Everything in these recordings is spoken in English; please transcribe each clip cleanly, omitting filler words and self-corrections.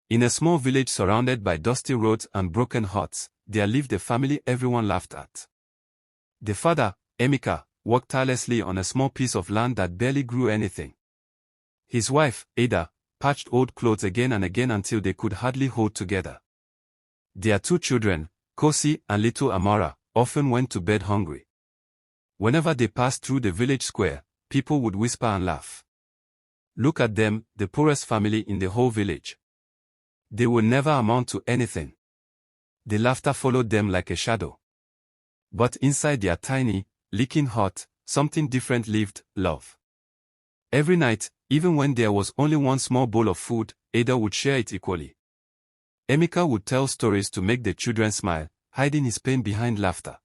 In a small village surrounded by dusty roads and broken huts, there lived a family everyone laughed at. The father, Emeka, worked tirelessly on a small piece of land that barely grew anything. His wife, Ada, patched old clothes again and again until they could hardly hold together. Their 2 children, Kosi and little Amara, often went to bed hungry. Whenever they passed through the village square, people would whisper and laugh. Look at them, the poorest family in the whole village. They will never amount to anything. The laughter followed them like a shadow. But inside their tiny, leaking heart, something different lived: love. Every night, even when there was only one small bowl of food, Ada would share it equally. Emeka would tell stories to make the children smile, hiding his pain behind laughter.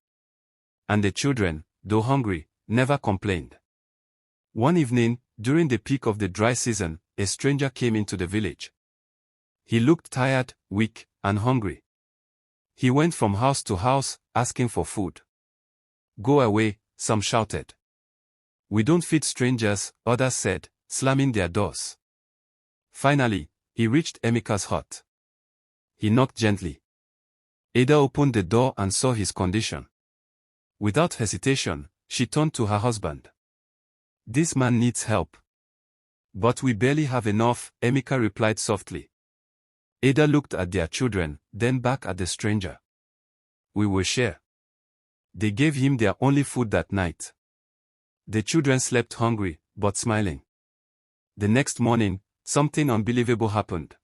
And the children, though hungry, never complained. One evening, during the peak of the dry season, a stranger came into the village. He looked tired, weak, and hungry. He went from house to house, asking for food. "Go away," some shouted. "We don't feed strangers," others said, slamming their doors. Finally, he reached Emeka's hut. He knocked gently. Ada opened the door and saw his condition. Without hesitation, she turned to her husband. "This man needs help." "But we barely have enough," Emeka replied softly. Ada looked at their children, then back at the stranger. "We will share." They gave him their only food that night. The children slept hungry, but smiling. The next morning, something unbelievable happened.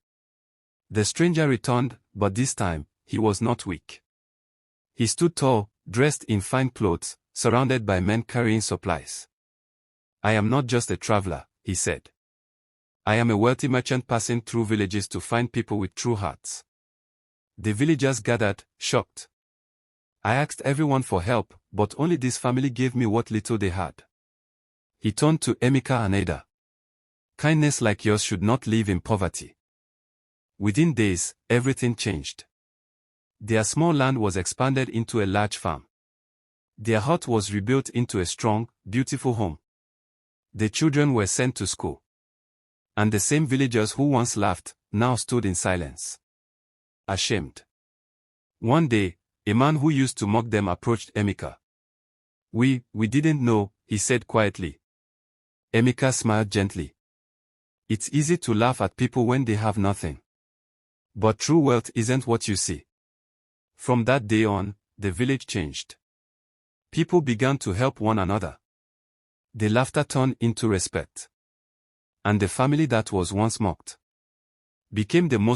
The stranger returned, but this time, he was not weak. He stood tall, dressed in fine clothes, surrounded by men carrying supplies. "I am not just a traveler," he said. "I am a wealthy merchant passing through villages to find people with true hearts." The villagers gathered, shocked. "I asked everyone for help, but only this family gave me what little they had." He turned to Emeka and Ada. "Kindness like yours should not live in poverty." Within days, everything changed. Their small land was expanded into a large farm. Their hut was rebuilt into a strong, beautiful home. The children were sent to school. And the same villagers who once laughed, now stood in silence, ashamed. One day, a man who used to mock them approached Emeka. We didn't know," he said quietly. Emeka smiled gently. "It's easy to laugh at people when they have nothing. But true wealth isn't what you see." From that day on, the village changed. People began to help one another. The laughter turned into respect. And the family that was once mocked became the most